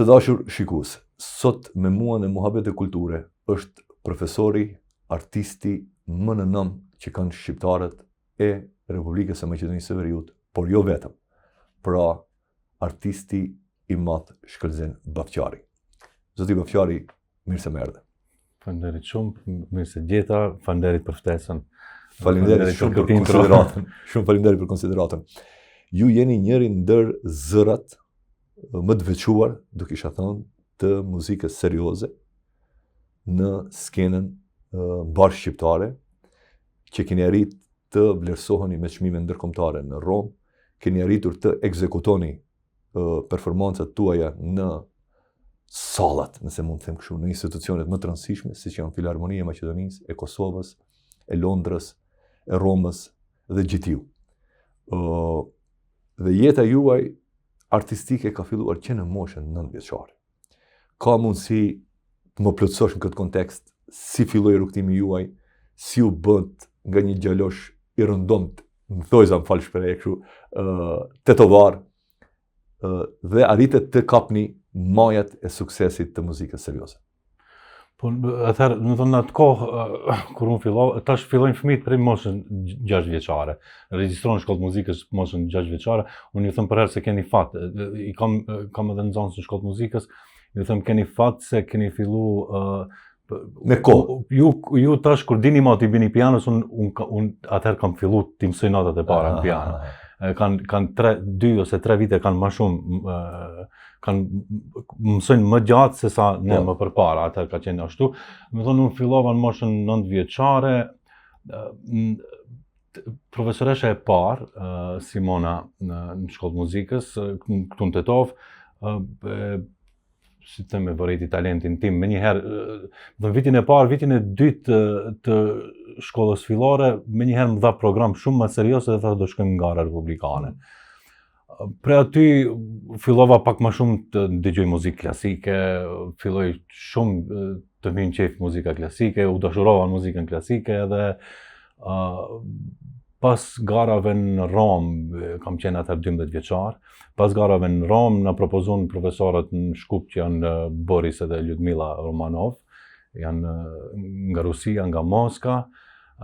Të dashur shikues, sot me mua në Muhabet e Kulture është profesori, artisti më në nëm që kanë shqiptarët e Republikës së Maqedonisë së Veriut, por jo vetëm. Pra, artisti i madh Shkëlzen Bafqari. Zoti Bafqari, mirë se më erdhe. Faleminderit shumë, mirë se gjeta, faleminderit për ftesën. Faleminderit shumë për konsideratën. Shumë faleminderit për konsideratën. Ju jeni njëri ndër zërat më të veçuar, duke isha thënë, të muzikës serioze në skenën mbar shqiptare, që keni arrit të vlerësoheni me çmime ndërkombëtare në Rom, keni arritur të ekzekutoni performancat tuaja në sallat, nëse mund të them kështu, në institucionet më të rëndësishme, siç janë Filharmonia e Maqedonisë, e Kosovës, e Londrës, e Romës dhe gjithju. Dhe jeta juaj artistike ka filluar që në moshën 9 vjeçare. Ka mundësi të më plotësosh në këtë kontekst si filloi rrugtimi juaj, si u bët nga një gjalosh i rëndomt, më thojza më falë shprehje kështu, tetovar, dhe arritet të kapni majat e suksesit të muzikës serioze. Po atëherë, do të thonë atë kohë kur unë fillova, tash fillojnë fëmijët prej moshën 6 vjeçare. Regjistrojnë shkollë muzikës moshën 6 vjeçare. Unë ju them për herë se keni fat. I kam edhe nxënës në shkollë muzikës. Ju them keni fat se keni filluar me kohë. Ju tash kur dini ma t'i bini pianos, unë atëherë kam filluar t'i mësoj notat e para në piano. Kanë 2 ose 3 vite kanë më shumë, kanë mësojnë më gjatë se sa ne më përpara, atëherë ka qenë ashtu. Me thonë, unë fillova në moshën 9 vjeçare, profesoresha e parë, Simona, në shkollë muzikës, këtu në Tetov, si të me vërejti talentin tim, me njëherë, në vitin e parë, vitin e dytë të shkollës fillore, me njëherë më dha program shumë më serios dhe tha do shkojmë nga Gara Republikane. Pre aty fillova pak më shumë të dëgjoj muzikë klasike, filloj shumë të hyjnë qejf muzika klasike, u dashurova në muzikën klasike edhe pas garave në Rom, kam qenë atër 12 vjeçar, pas garave në Rom, në propozun profesorët në Shkup që janë Boris edhe Ljudmila Romanov, janë nga Rusia, nga Moska,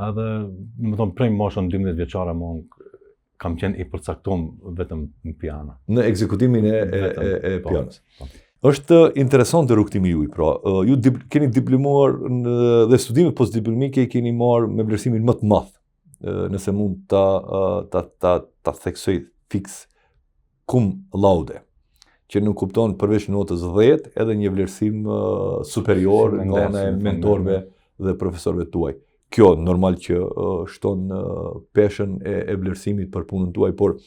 edhe, më thonë, prej moshën 12 vjeçare, kam qenë i përcaktum vetëm në piano. Në ekzekutimin e pianos. Është interesant rrugtimi juaj, pra. Ju keni diplomuar dhe studimet postdiplomike keni marrë me vlerësimin më të madh. Nëse mund ta theksoj fiks cum laude, që nuk kupton përveç notës 10 edhe një vlerësim superior nga ana e mentorëve dhe profesorëve tuaj. Kjo normal që shton peshën e vlerësimit për punën tuaj, por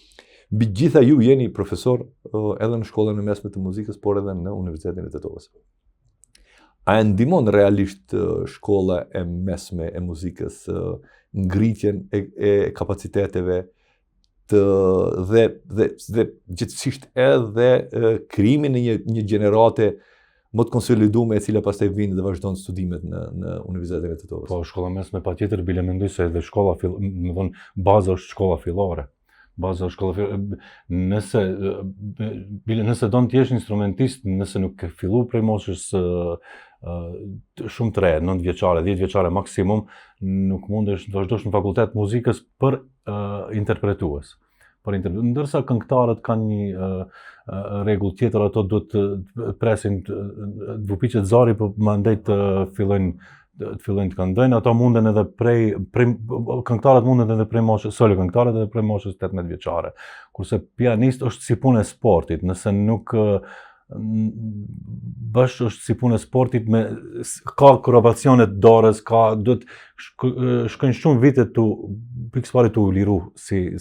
mbi gjitha ju jeni profesor edhe në shkollën e mesme të muzikës, por edhe në Universitetin e Tetovës. A e ndihmon realisht shkolla e mesme e muzikës ngritjen e kapaciteteve dhe gjithësisht edhe krijimin e një gjenerate më të konsoliduar e cila pastaj vjen dhe vazhdon studimet në Universitetin e Tetovës. Po, shkolla mesme patjetër bile mendoj se edhe shkolla më thon baza është shkolla fillore. Baza është shkolla fillore. Nëse don të jesh instrumentist, nëse nuk ke filluar prej moshës shumë të re, 9 vjeçare, 10 vjeçare maksimum, nuk mundesh të vazhdosh në fakultet muzikës për interpretues. Ndërsa këngëtarët kanë një rregull tjetër, ato duhet të presin të vupiqet zari, por mandej të fillojnë të këndojnë, ato munden edhe këngëtarët munden edhe prej moshës, solo këngëtarët edhe prej moshës 18 vjeçare. Kurse pianist është si punë e sportit, nëse nuk bësh është si punë e sportit, ka akrobacionet dorës, duhet shkojnë shumë vite pikës pari të u liru si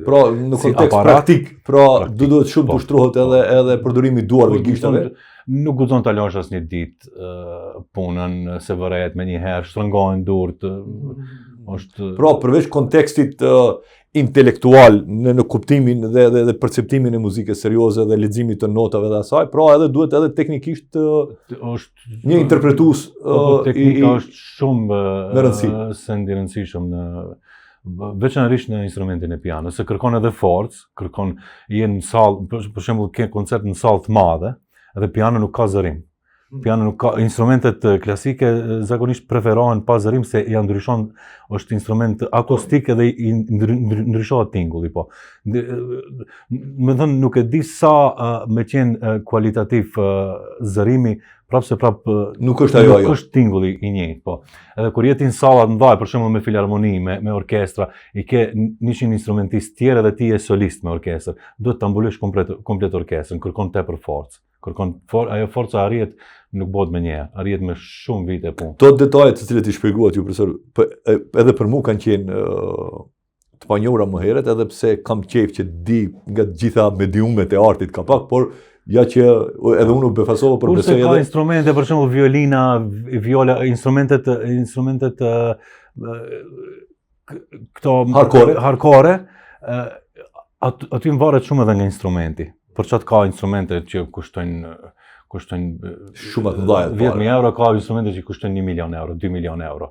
pra, në kontekst praktik, pra duhet shumë të ushtrohet edhe përdorimi duarve gishtave. Nuk guxon ta lësh asnjë ditë punën, se vërehet me një herë, shtrëngohen durët. Pra, përveç kontekstit intelektual në kuptimin dhe perceptimin e muzikës serioze dhe leximit të notave dhe asaj, pra edhe duhet edhe teknikisht një interpretues teknika është shumë rëndësishëm veçanërisht në instrumentin e pianos, se kërkon edhe forcë, kërkon jenë në sallë, për shembull ke koncert në sallë të madhe, edhe piano nuk ka zërim. Piano nuk ka, instrumentet klasike zakonisht preferohen pa zërim se ja ndryshon, është instrument akustik edhe i ndryshohet tingulli, po. Me thënë nuk e di sa me qenë kualitativ zërimi, nuk është ajo. Nuk është tingulli i njëjtë, po. Edhe kur jeti në sallat ndaj, për shembull me filharmoni, me orkestra, i ke 100 instrumentist tjerë edhe ti je solist me orkestër, duhet ta mbulosh komplet orkestrën, kërkon tepër forcë. Ajo forca arrihet nuk bëhet me një, arrihet me shumë vite punë. To detajet të cilët i shpjeguat ju profesor, edhe për mua kanë qenë të panjohura më herët, edhe pse kam qejf që di nga të gjitha mediumet e artit ka pak, por ja që edhe unë u befasova për besoj edhe. Kurse ka instrumente, për shembull violina, viola, instrumentet këto hardcore, aty varet shumë edhe nga instrumenti. Për çat ka instrumente që kushtojnë shumë të mëdha. 10.000 euro, ka instrumente që kushtojnë 1 milion euro, 2 milion euro.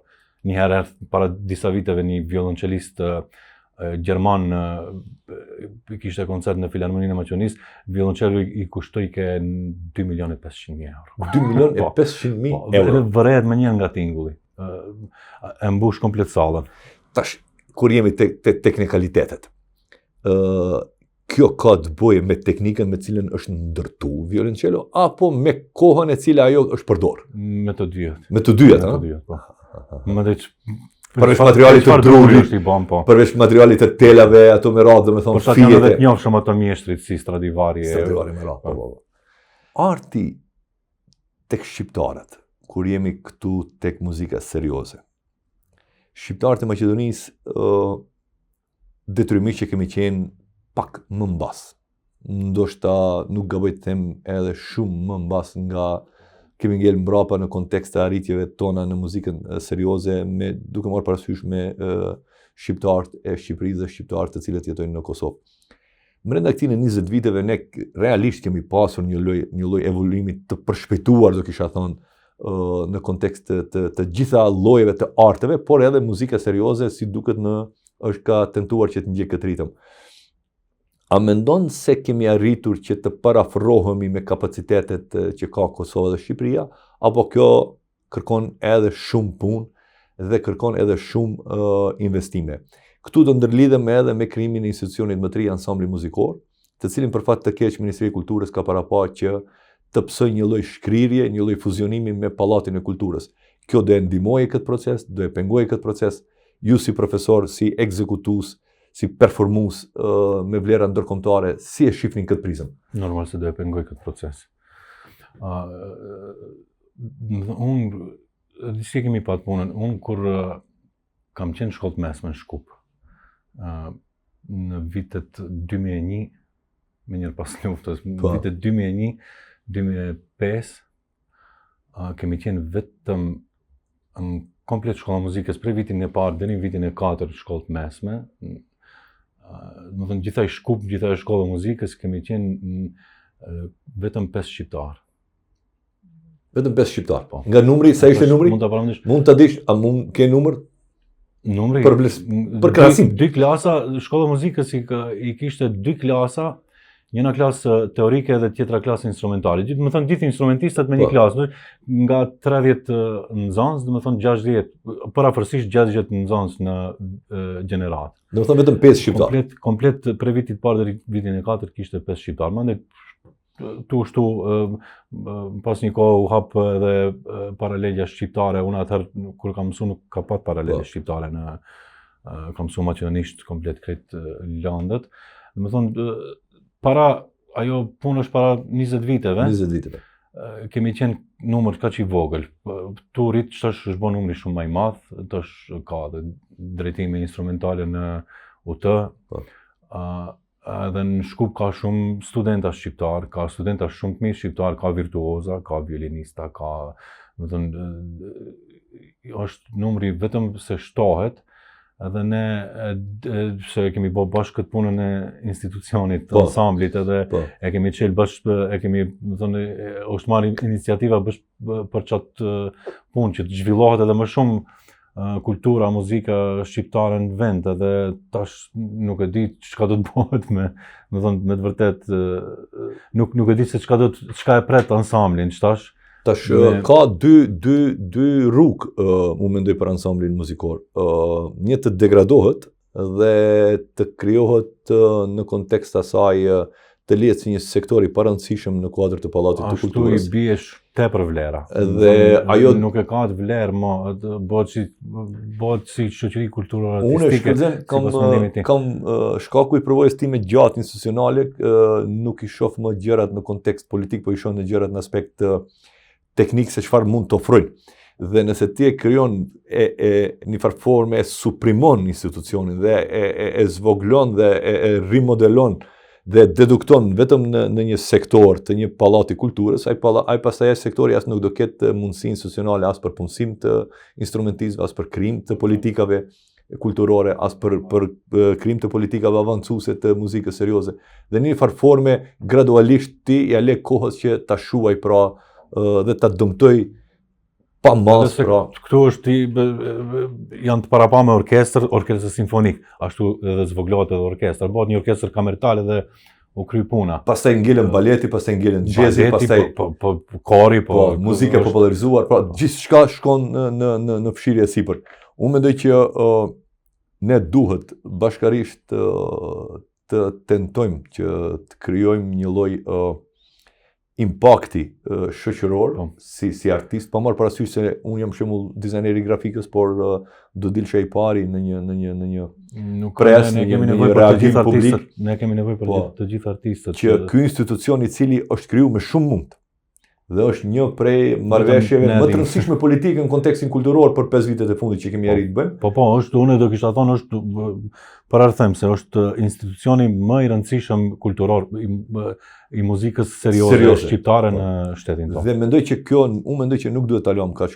Një herë para disa viteve një violoncelist gjerman kishte koncert në Filharmoninë e Maqedonisë, violoncelu i kushtoi ke 2.500.000 euro. 2.500.000 euro. Vërehet më një nga tingulli. E mbush komplet sallën. Tash, kur jemi te teknikalitetet, kjo ka të bëjë me teknikën me cilën është ndërtu violoncello, apo me kohën e cila ajo është përdor? Me të dyjet. Me të dyjet, ha? Me të dyjet, po. Përveç materialit të drurit, përveç materialit të telave, ato me radhë, me thonë fije. Por sa janë vetë njohshëm ato mjeshtrit si Stradivari. Stradivari me radhë, po. Arti tek shqiptarët, kur jemi këtu tek muzika serioze. Shqiptarët e Maqedonisë detyrimisht që kemi qenë pak më mbas. Ndoshta nuk gaboj të them edhe shumë më mbas nga kemi ngel mbrapa në kontekst të arritjeve tona në muzikën serioze, duke marrë parasysh me shqiptarët e Shqipërisë dhe shqiptarët të cilët jetojnë në Kosovë. Brenda këtij 20 viteve ne realisht kemi pasur një lloj evolumimi të përshpejtuar, do kisha thënë, në kontekst të gjitha llojeve të arteve, por edhe muzika serioze si duket është ka tentuar që të ndjek këtë ritëm. A mendon se kemi arritur që të parafrohemi me kapacitetet që ka Kosova dhe Shqipëria, apo kjo kërkon edhe shumë punë dhe kërkon edhe shumë investime? Këtu do ndërlidhem edhe me krijimin e institucionit më të ri ansambli muzikor, të cilin për fat të keq Ministria e Kulturës ka paraqur që të psoj një lloj shkrirje, një lloj fuzionimi me Pallatin e Kulturës. Kjo do e ndihmojë këtë proces, do e pengojë këtë proces. Ju si profesor, si ekzekutues, si performues me vlera ndërkombëtare, si e shihni këtë prizëm? Normal se do e pengoj këtë proces. Si kemi pat punën, unë kur kam qenë shkollë mesme në Shkup, në vitet 2001, me njërë pas luftës, në vitet 2001, 2005, kemi qenë vetëm në komplet shkolla muzikës, prej vitin e parë deri në vitin e 4 shkollë mesme. Më thënë, gjithaj Shkup, gjithaj shkolla muzikës, kemi qenë vetëm 5 shqiptarë. Vetëm 5 shqiptarë, po. Nga numri, sa ishte numri? Mund të dish, a mund ke numër? Numri? Për krahasim. 2 klasa, shkolla muzikës i kishte 2 klasa, njëna klasë teorike dhe tjetra klasë instrumentale. Më thënë, gjithë instrumentistat me një klasë, nga 30 nxënës, dhe më thënë 60, parafërsisht 60 nxënës në gjenerat. Dhe më thënë vetëm 5 shqiptarë. Komplet pre vitit parë dhe vitin e 4 kishte 5 shqiptarë. Mande, tu shtu, pas një kohë u hapë edhe paralelja shqiptare. Unë atëherë, kur kam mësu, nuk ka pat paralelja shqiptare kam mësu maqedonisht komplet kretë landët. Dhe më thënë, ajo punë është para 20 viteve. 20 viteve. Kemi qenë numër kaq i vogël. Tu rrit është bën numri shumë më i madh, është ka dhe drejtime instrumentale në UT. Edhe në Shkup ka shumë studenta shqiptar, ka studenta shumë të mirë shqiptar, ka virtuoza, ka violinista, ka, do të thënë, është numri vetëm se shtohet. Edhe ne, se kemi bërë bashkë këtë punën e institucionit, ansamblit, edhe e kemi qelë bashkë, është marrë iniciativa bashkë për qatë punë, që të zhvillohet edhe më shumë kultura, muzika shqiptare në vend, edhe tash nuk e di çka do të bëhet me të vërtet nuk e di se çka e pret ansamblin tash. Tash ka dy rrugë mu mendoj për ansamblin muzikor. Një të degradohet dhe të krijohet në kontekst asaj të lihet si një sektor i parëndësishëm në kuadër të pallatit të kulturës. Ashtu i biesh tepër vlera. Dhe ajo nuk e ka të vlerë, bëhet si shoqëri kulturore artistike. Unë kam shkaku i përvojës time gjatë institucionale, nuk i shoh më gjërat në kontekst politik, po i shoh në gjërat në aspekt teknik se çfarë mund të ofrojnë. Dhe nëse ti e krijon një farë forme e suprimon institucionin dhe e zvoglon dhe e rimodelon dhe dedukton vetëm në një sektor të një pallati kulturës, ai pastaj sektori as nuk do ketë mundësi institucionale as për punësim të instrumentistëve, as për krijim të politikave kulturore, as për krijim të politikave avancuese të muzikës serioze. Dhe në një farë forme gradualisht ti ja le kohës që ta shuaj pra dhe ta dëmtoj pa mas, pra. Këtu është janë të parapa me orkestër simfonik, ashtu edhe zvoglohet edhe orkestër, bëhet një orkestër kamertale dhe u kry puna. Pastaj ngelen baleti, pastaj ngelen jazzi, pastaj kori, muzika popullarizuar, pra gjithçka shkon në fshirje sipër. Unë mendoj që ne duhet bashkarisht të tentojmë që të krijojmë një lloj impakti shoqëror si artist, pa marrë parasysh se unë jam shembull dizajneri grafikës, por do dilsha i pari në një pres, në një reagim publik. Ne kemi nevojë për të gjithë artistët. Që ky institucion i cili është krijuar me shumë mund dhe është një prej marrëveshjeve më të rëndësishme politike në kontekstin kulturor për 5 vitet e fundit që kemi arritur të bëjmë. Po, unë do kisha thonë është them se është institucioni më i rëndësishëm kulturor i muzikës serioze shqiptare në shtetin tonë. Dhe unë mendoj që nuk duhet ta lëmë kaq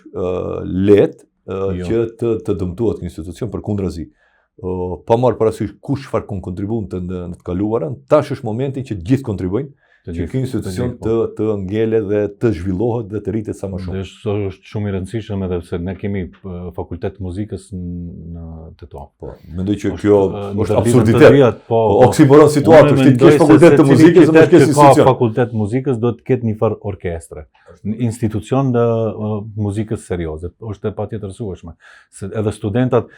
lehtë që të dëmtohet një institucion, përkundrazi. Pa marrë parasysh kush çfarë kontribuon në të kaluarën, tash është momenti që të gjithë kontribuojnë. Që ky institucion të ngele dhe të zhvillohet dhe të rritet sa më shumë. Dhe është shumë i rëndësishëm edhe pse ne kemi fakultet muzikës në Tetuan. Po, mendoj që kjo është absurditet. Po, oksimoron situatës, ti ke fakultet të muzikës dhe nuk ke institucion. Fakultet muzikës do të ketë një farë orkestre, institucion të muzikës serioze. Është e patjetërsueshme. Se edhe studentat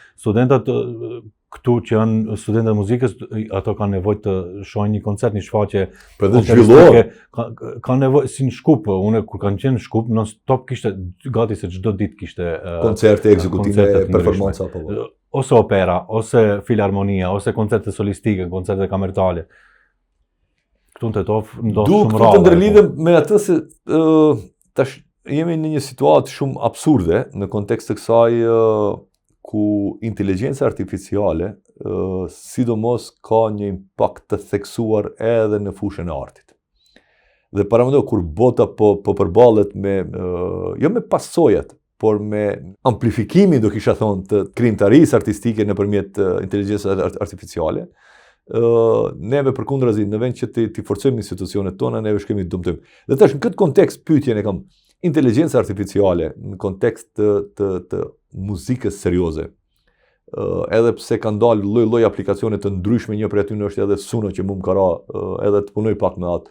këtu që janë studentë e muzikës, ato kanë nevojë të shohin një koncert, një shfaqje. Për të zhvilluar. Kanë nevojë si në Shkup, unë kur kam qenë në Shkup, non stop kishte gati se çdo ditë kishte koncerte ekzekutive, performanca apo. Ose opera, ose filharmonia, ose koncerte solistike, koncerte kamertale. Këtu në Tetov ndodh shumë rrallë. Të ndërlidhem me atë se tash jemi në një situatë shumë absurde në kontekst të kësaj ku inteligjenca artificiale sidomos ka një impakt të theksuar edhe në fushën e artit. Dhe paramendo kur bota po përballet me jo me pasojat, por me amplifikimin, do kisha thonë, të krijimtarisë artistike nëpërmjet inteligjencës artificiale, neve përkundrazi në vend që ti forcojmë institucionet tona, neve shkemi të dëmtojmë. Dhe tash në këtë kontekst pyetjen e kam, inteligjenca artificiale në kontekst të muzikës serioze, edhe pse kanë dalë lloj aplikacione të ndryshme, një prej atyre është edhe Suno që më ka ra, edhe të punoj pak me atë.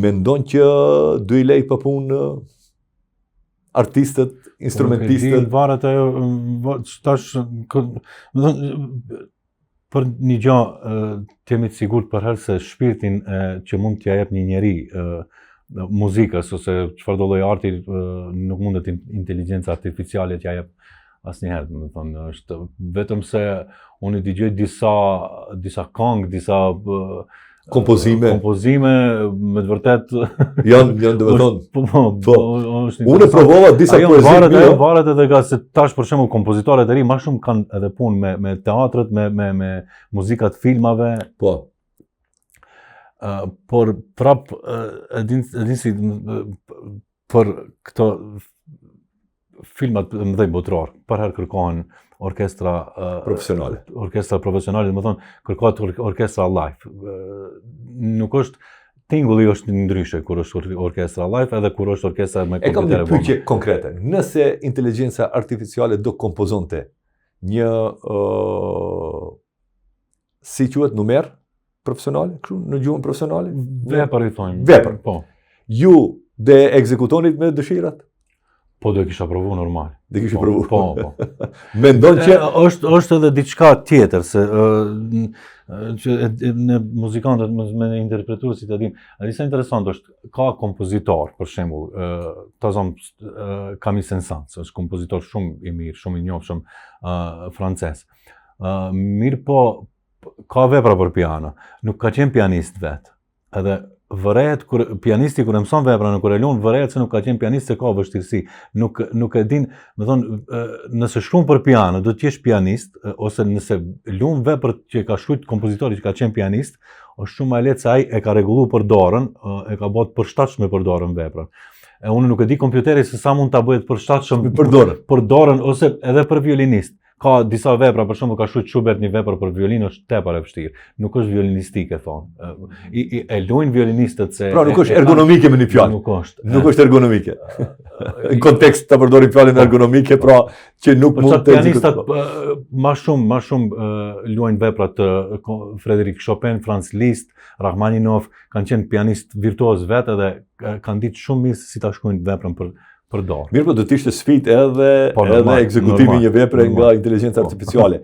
Mendon që do i lej pa punë artistët, instrumentistët? Varet ajo tash për një gjë të jemi të sigurt për herë se shpirtin që mund t'ja jep një njeri muzikës ose çfarëdo lloj arti nuk mundet inteligjenca artificiale t'ja jep asnjëherë, do të thonë, është vetëm se unë dëgjoj disa këngë, disa kompozime me të vërtet janë do të thonë. Unë provova disa poezi. Varet edhe nga se tash për shembull kompozitorët e ri më shumë kanë edhe punë me teatrët, me muzikat filmave. Po. Por prap edin si për këto filmat mëdhenj botror, për herë kërkohen orkestra profesionale. Orkestra profesionale, do të thonë, kërkohet orkestra live. Nuk është tingulli është ndryshe kur është orkestra live edhe kur është orkestra me E kam kompjuter. një pyetje konkrete. Nëse inteligjenca artificiale do kompozonte një si quhet numer profesionale, kështu në gjuhën profesionale? Vepër i thonë. Vepër. Po. Ju de ekzekutonit me dëshirat? Po do e kisha provu normal. Dhe kishte Po, provu. po. Mendon që është edhe diçka tjetër se që në muzikantët me interpretuesit e dim. A disa interesant është ka kompozitor, për shembull, Tazom Camille Saint-Saëns, është kompozitor shumë i mirë, shumë i njohshëm francez. Mirë po ka vepra për piano, nuk ka qenë pianist vet. Edhe vërehet kur pianisti kur e mëson veprën kur e lun vërehet se nuk ka qenë pianist se ka vështirësi. Nuk e din, më thon, nëse shkruan për piano do të jesh pianist ose nëse lun veprat që ka shkruajt kompozitori që ka qenë pianist, është shumë më lehtë se ai e ka rregulluar për dorën, e ka bërë përshtatshme për dorën veprën. E unë nuk e di kompjuteri se sa mund ta bëhet përshtatshëm për dorën ose edhe për violinist. Ka disa vepra, për shembull ka shkruajt Schubert një vepër për violinë është tepër e vështirë. Nuk është violinistike thonë. E luajnë violinistët se pra nuk është ergonomike me një fjalë. Nuk është. Nuk është ergonomike. Në kontekst ta përdori fjalën ergonomike, pra që nuk mund të pianistat më shumë luajnë vepra të Frédéric Chopin, Franz Liszt, Rachmaninov, kanë qenë pianist virtuoz vetë edhe kanë ditë shumë mirë si ta shkruajnë veprën për dorë. Mirë, po do të ishte sfidë edhe ekzekutimi një vepre nga inteligjenca artificiale.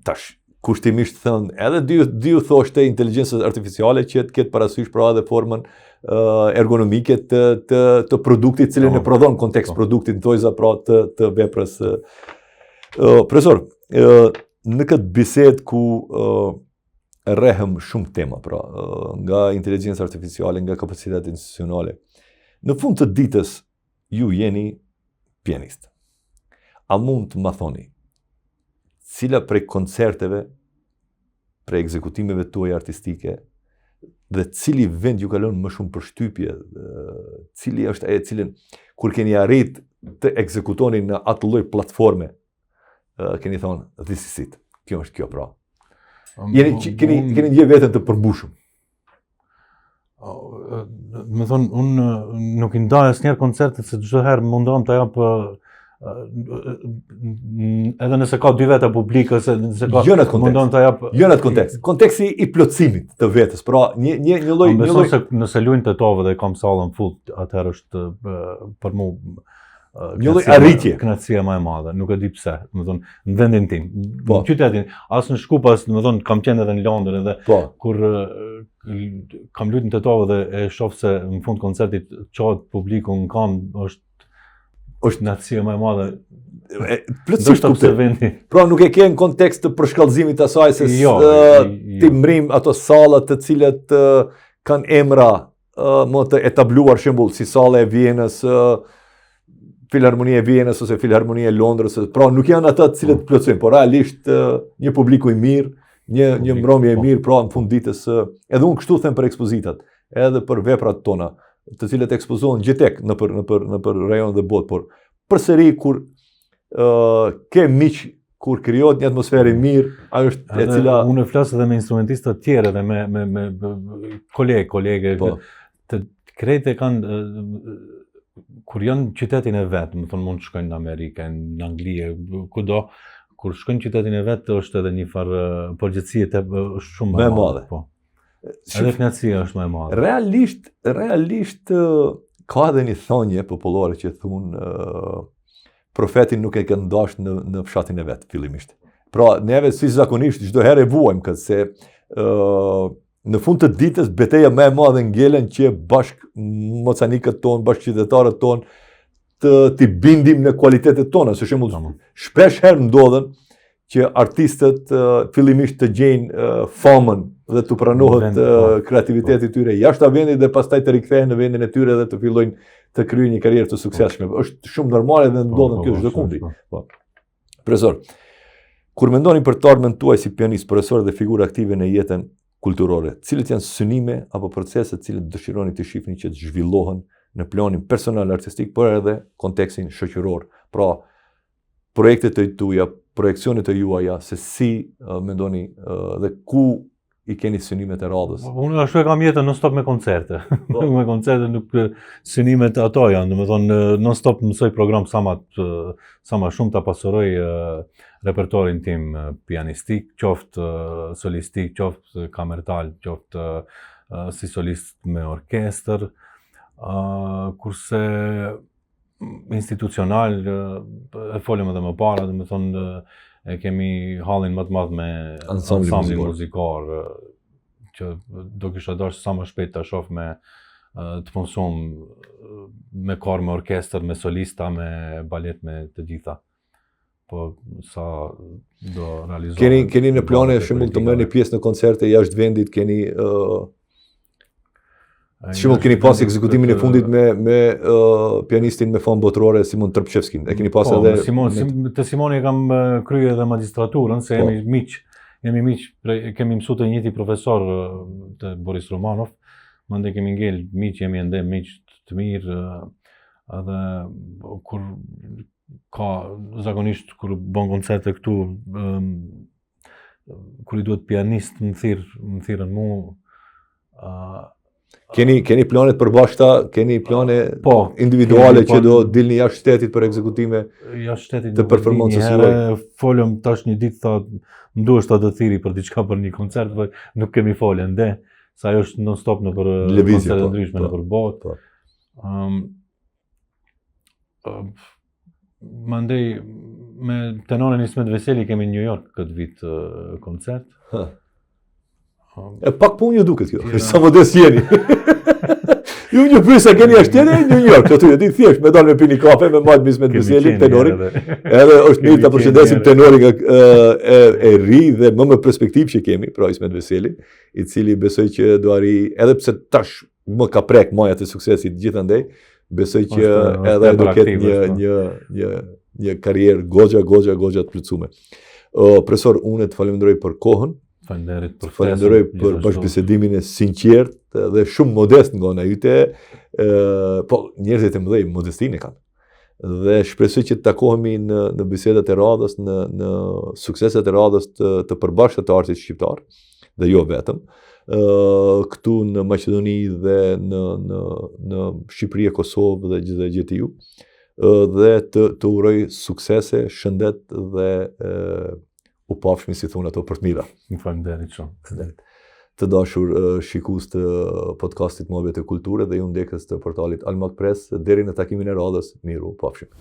Tash kushtimisht thënë, edhe dy thoshte inteligjencës artificiale që të ketë parasysh pra edhe formën ergonomike të produktit cilën e prodhon kontekst produktit tojza pra të veprës. Profesor, në këtë bisedë ku rrehëm shumë tema pra nga inteligjenca artificiale, nga kapacitetet institucionale. Në fund të ditës ju jeni pianist. A mund të më thoni cila prej koncerteve, prej ekzekutimeve tuaja artistike dhe cili vend ju ka lënë më shumë përshtypje, cili është e cilën kur keni arrit të ekzekutoni në atë lloj platforme, keni thonë this is it. Kjo është kjo pra. Keni një veten të përmbushur. Më thonë, unë nuk i ndaj asnjëherë koncertet se çdo herë mundon të jap edhe nëse ka dy veta publike ose nëse ka mundon të jap jo në atë kontekst. Konteksti i plotësimit të vetës. Pra një lloj se nëse luajnë Tetove dhe kam sallën full, atëherë është për mua një lloj arritje. Kënaqësia më e madhe, nuk e di pse, më thonë, në vendin tim, në qytetin, as në Shkup, as më thonë, kam qenë edhe në Londër edhe kur kam luajtur në Tetove dhe e shoh se në fund koncertit çohet publiku në këmbë, është kënaqësia më e madhe. Plotësisht kuptoj. Pra nuk e ke në kontekst të përshkallëzimit të asaj se ti mrim ato salla të cilat kanë emra më të etabluar, shembull si salla e Vienës, Filharmonia e Vienës ose Filharmonia e Londrës, pra nuk janë ata të cilët plotësojnë, por realisht një publiku i mirë, një mbrëmje e mirë, pra në fund ditës, edhe unë kështu them për ekspozitat, edhe për veprat tona, të cilët ekspozohen gjithek nëpër rajon dhe botë, por përsëri kur ke miq, kur krijohet një atmosferë e mirë, ajo është e cila unë flas edhe me instrumentistë të tjerë dhe me kolege të krejtë kanë kur janë qytetin e vet, më thonë mund të shkojnë në Amerikë, në Angli, kudo, kur shkojnë qytetin e vet është edhe një farë përgjithësie është shumë më e madhe. Po. Edhe kënaqësia është më e madhe. Realisht ka edhe një thonje popullore që thonë profetin nuk e ka dashur në fshatin e vet fillimisht. Pra neve si zakonisht çdo herë e vuajmë këtë se në fund të ditës betejë më e madhe ngelen që bashk mocanikët tonë, bashk qytetarët tonë të bindim në kualitetet tona. Për shembull, shpesh herë ndodhen që artistët fillimisht të gjejnë famën dhe të pranohet kreativiteti i tyre jashtë vendit dhe pastaj të rikthehen në vendin e tyre dhe të fillojnë të kryejnë një karrierë të suksesshme. Është shumë normale dhe ndodhen kjo çdo kundi. Profesor, kur mendoni për të ardhmen tuaj si pianist, profesor dhe figurë aktive në jetën kulturore, cilët janë synime apo procese të cilët dëshironi të shihni që të zhvillohen në planin personal artistik, por edhe kontekstin shoqëror. Pra, projektet e tuaja, projekcionet e juaja, se si mendoni dhe ku i keni synimet e radhës? Unë ashtu e kam jetën non-stop me koncerte. Me koncerte nuk synimet ato janë, domethënë non-stop mësoj program sa më shumë ta pasuroj repertorin tim pianistik, qoftë solistik, qoftë kamertal, qoftë si solist me orkestër, kurse institucional e folëm edhe më para, domethënë e kemi hallin më të madh me ansambli muzikor, që do kisha dashur sa më shpejt ta shoh me të punësum me kor, me orkestër, me solista, me balet, me të gjitha. Po sa do realizohet. Keni në plane shembull të merrni pjesë në koncerte jashtë vendit, keni shembull keni pas ekzekutimin e fundit me pianistin me famë botërore Simon Trpçevskin. E keni pas edhe te Simoni e kam kryer edhe magjistraturën, se jemi miq, kemi mësuar te njëjti profesor te Boris Romanov, mandej kemi ngel miq, jemi ende miq të mirë, edhe kur ka zakonisht kur bën koncerte këtu, kur i duhet pianist më thirrën mua. Keni plane të përbashkëta, keni plane individuale që do dilni jashtë shtetit për ekzekutime të performancës juaj? Folëm tash një ditë, tha, ndoshta do thiri për diçka për një koncert, por nuk kemi folë ende, sa ajo është non-stop në për koncerte të ndryshme në për botë. Mandej me tenorin Ismet Veseli kemi në New York këtë vit koncert. E pak punë ju duket kjo, sa modest jeni. Ju një pyesa keni jashtë në New York, aty di thjesht me dalë me pini kafe me majt Ismet Veseli tenorin. Edhe është mirë ta përshëndesim tenorin e ri dhe më me perspektivë që kemi, pra Ismet Veseli, i cili besoj që do arri, edhe pse tash më ka prek majat e suksesit gjithandej, besoj që edhe do ketë një karrierë goxha të plotësuar. Profesor, unë të falenderoj për kohën. Falenderoj për bashkëbisedimin e sinqert dhe shumë modest nga ana yte, po njerëzit e mëdhej modestinë kanë. Dhe shpresoj që të takohemi në bisedat e radhës, në sukseset e radhës të përbashkëta të artit shqiptar, dhe jo vetëm, këtu në Maqedoni dhe në Shqipëri e Kosovë dhe gjithë GTU, dhe të uroj suksese, shëndet dhe u pafshmi, si thonë ato, për të mira. Faleminderit shumë. Të dashur shikues të podcastit Mohabet e Kulturës dhe ju ndjekës të portalit Almak Press, deri në takimin e radhës, miru, pafshim.